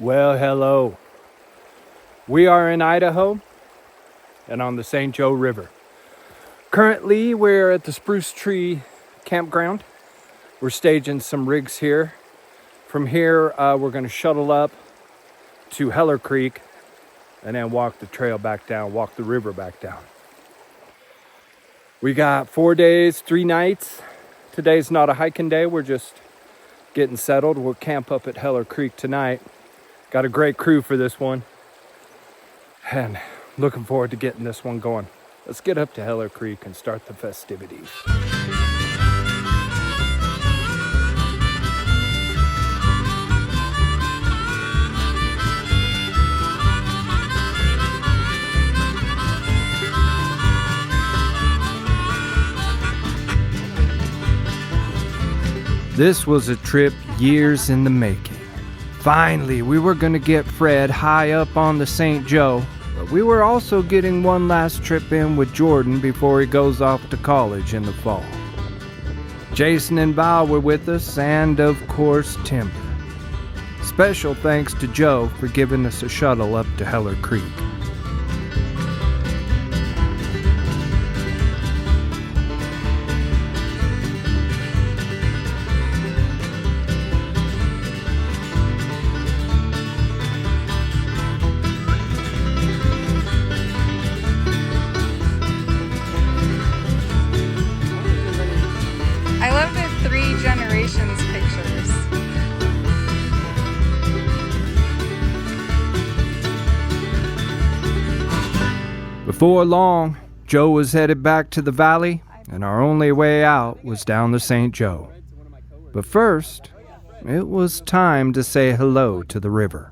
Well, hello. We are in Idaho and on the St. Joe River. Currently, we're at the Spruce Tree Campground. We're staging some rigs here. From here, we're going to shuttle up to Heller Creek and then walk the trail back down, walk the river back down. We got 4 days, 3 nights. Today's not a hiking day. We're just getting settled. We'll camp up at Heller Creek tonight. Got a great crew for this one. And looking forward to getting this one going. Let's get up to Heller Creek and start the festivities. This was a trip years in the making. Finally, we were going to get Fred high up on the St. Joe, but we were also getting one last trip in with Jordan before he goes off to college in the fall. Jason and Val were with us, and of course, Timber. Special thanks to Joe for giving us a shuttle up to Heller Creek. I love the 3 generations pictures. Before long, Joe was headed back to the valley, and our only way out was down the St. Joe. But first, it was time to say hello to the river.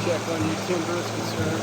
Check on you, Timber is concerned.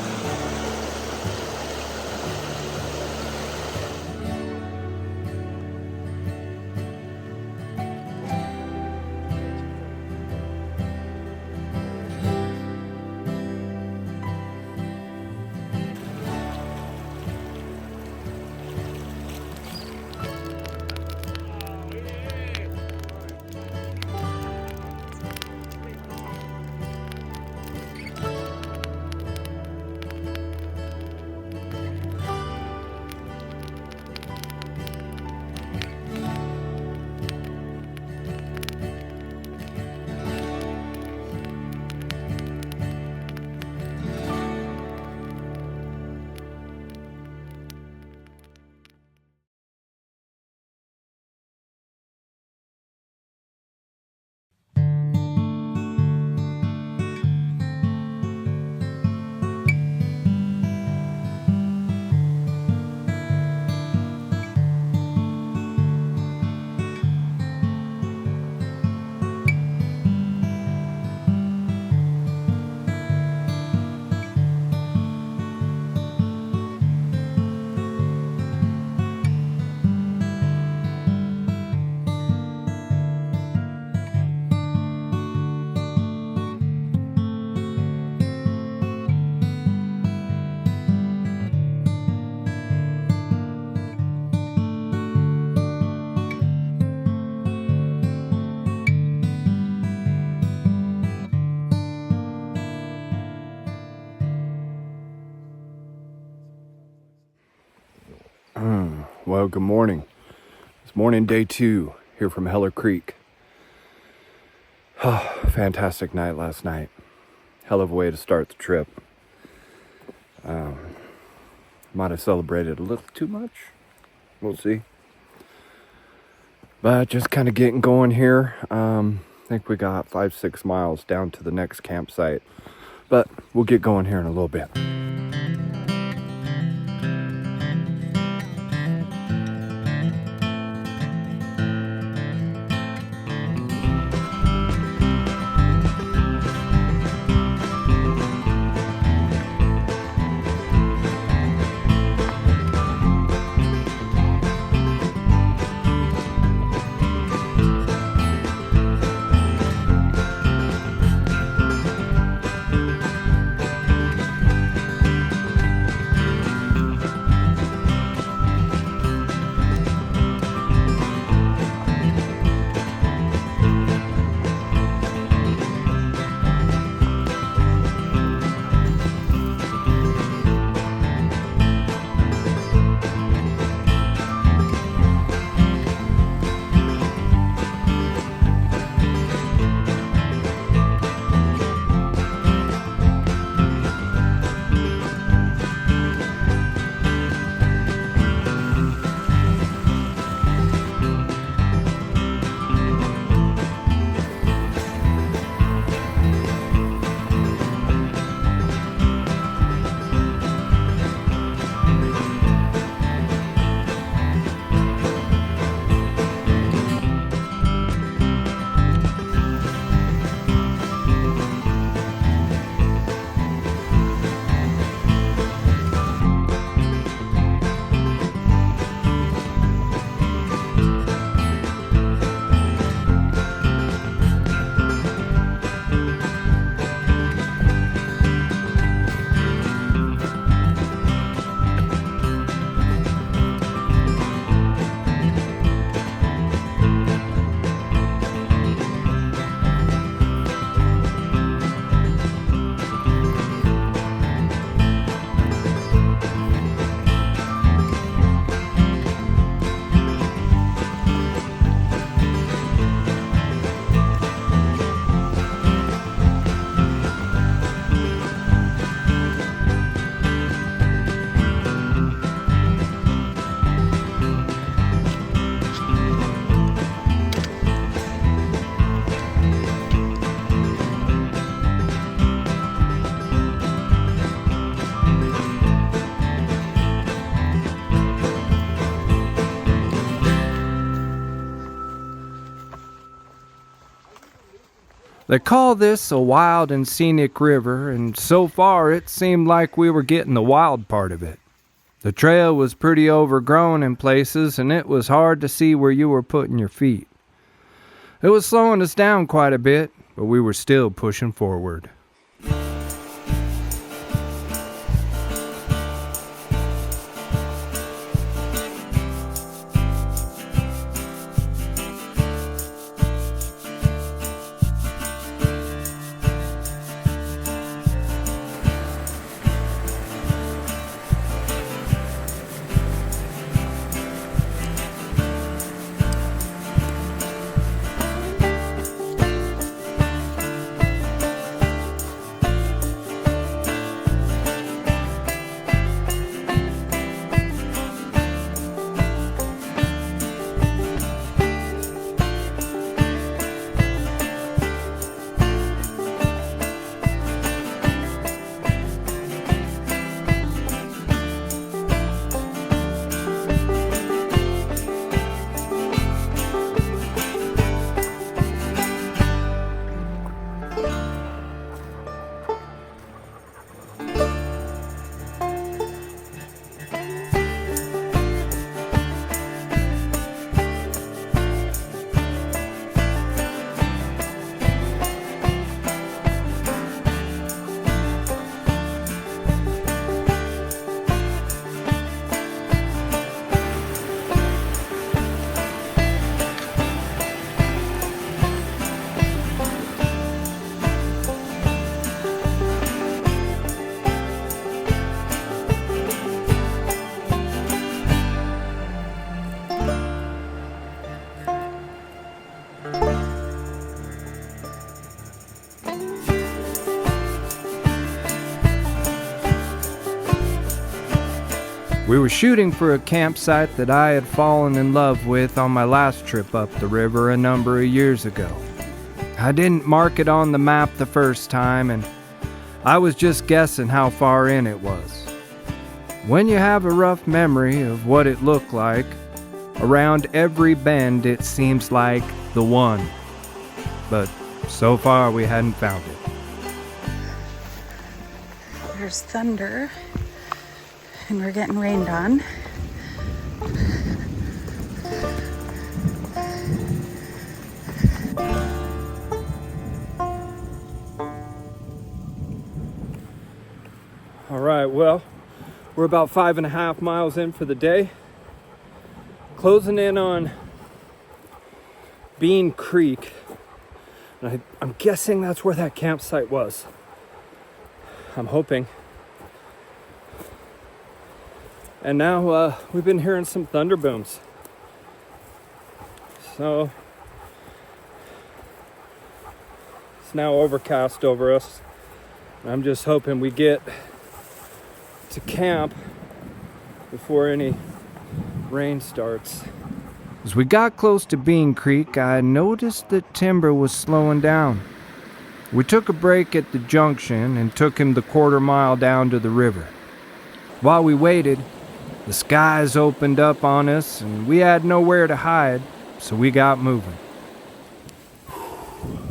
Well, good morning. It's morning day 2 here from Heller Creek. Fantastic night last night. Hell of a way to start the trip. Might have celebrated a little too much. We'll see. But just kind of getting going here. I think we got 5-6 miles down to the next campsite. But we'll get going here in a little bit. They call this a wild and scenic river, and so far it seemed like we were getting the wild part of it. The trail was pretty overgrown in places, and it was hard to see where you were putting your feet. It was slowing us down quite a bit, but we were still pushing forward. We were shooting for a campsite that I had fallen in love with on my last trip up the river a number of years ago. I didn't mark it on the map the first time, and I was just guessing how far in it was. When you have a rough memory of what it looked like, around every bend it seems like the one. But so far we hadn't found it. There's thunder, and we're getting rained on. All right, well, we're about 5.5 miles in for the day. Closing in on Bean Creek. And I'm guessing that's where that campsite was. I'm hoping. And now we've been hearing some thunder booms. So it's now overcast over us. I'm just hoping we get to camp before any rain starts. As we got close to Bean Creek, I noticed that Timber was slowing down. We took a break at the junction and took him the 1/4 mile down to the river. While we waited, the skies opened up on us and we had nowhere to hide, so we got moving.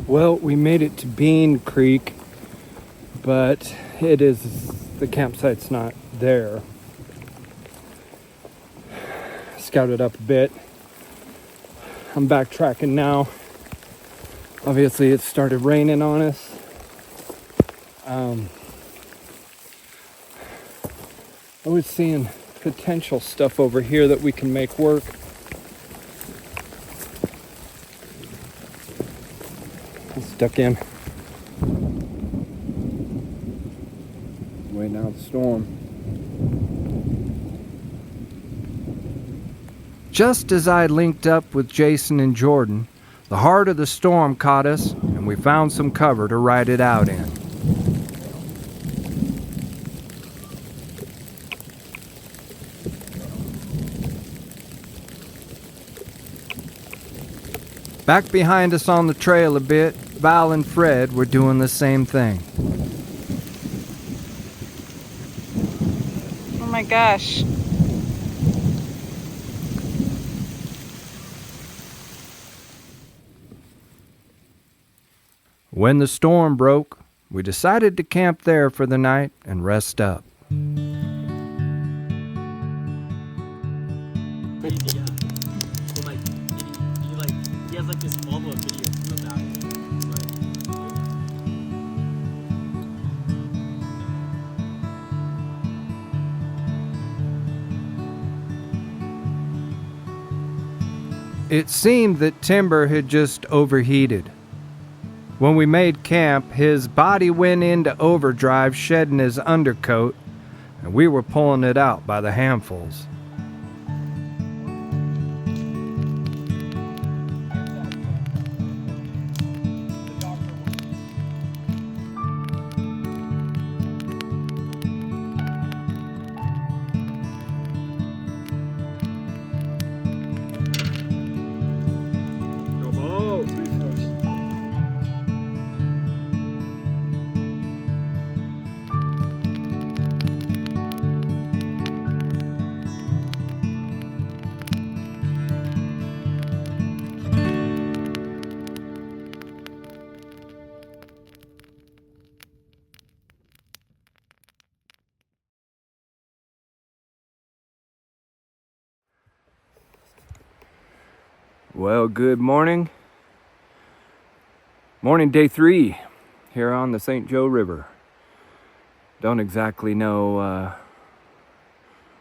Well, we made it to Bean Creek, but the campsite's not there. Scouted up a bit. I'm backtracking now. Obviously it started raining on us. I was seeing potential stuff over here that we can make work. I'm stuck in. Waiting out the storm. Just as I linked up with Jason and Jordan, the heart of the storm caught us, and we found some cover to ride it out in. Back behind us on the trail a bit, Val and Fred were doing the same thing. Oh my gosh. When the storm broke, we decided to camp there for the night and rest up. He has like this follow-up video too about it. It seemed that Timber had just overheated. When we made camp, his body went into overdrive, shedding his undercoat, and we were pulling it out by the handfuls. Well, good morning. Morning day 3 here on the St. Joe River. Don't exactly know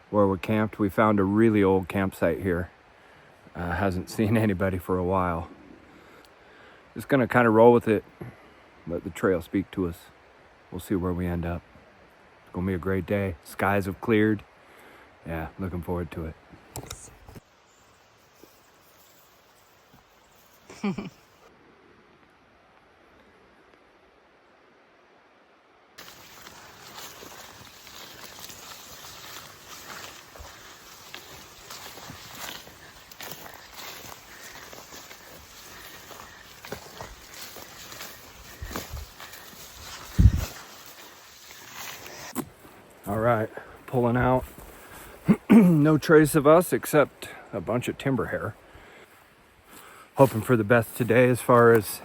where we're camped. We found a really old campsite here. Hasn't seen anybody for a while. Just gonna kind of roll with it. Let the trail speak to us. We'll see where we end up. It's gonna be a great day. Skies have cleared. Yeah, looking forward to it. All right, pulling out. No trace of us except a bunch of timber hair. Hoping for the best today as far as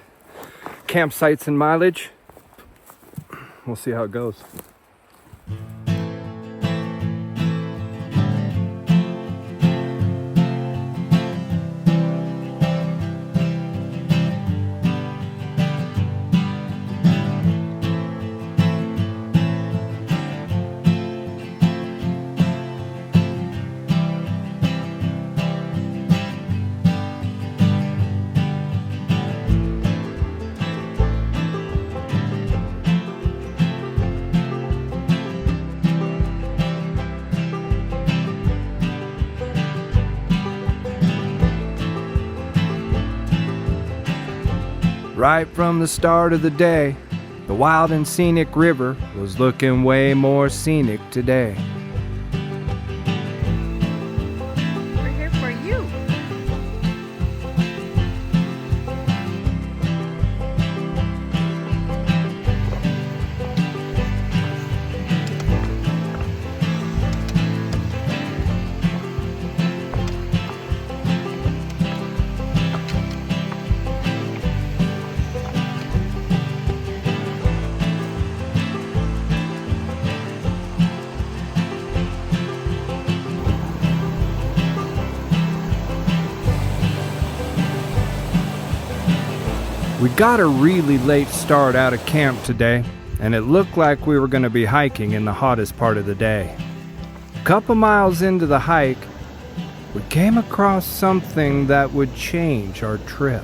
campsites and mileage. We'll see how it goes. Right from the start of the day, the Wild and Scenic River was looking way more scenic today. We're here for you. We got a really late start out of camp today, and it looked like we were going to be hiking in the hottest part of the day. A couple miles into the hike, we came across something that would change our trip.